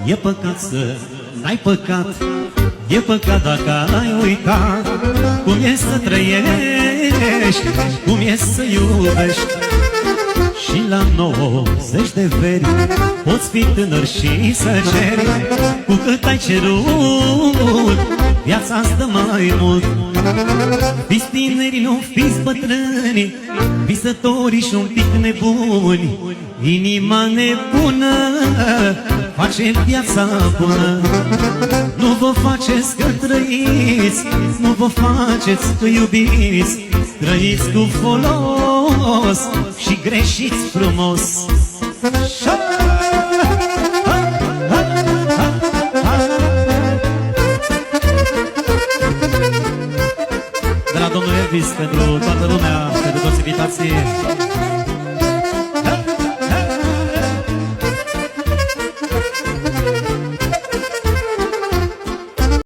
E păcat să n-ai păcat, e păcat dacă ai uitat cum e să trăiești, cum e să iubești. Și la 90 de veri poți fi tânăr și să ceri, cu cât ai cerut, viața-ți dă mai mult. Fiți tineri, nu fiți bătrâni, visători și un pic nebuni. Inima nebună face viața bună. Nu vă faceți că trăiți, nu vă faceți că iubiți. Trăiți cu folos și greșiți frumos.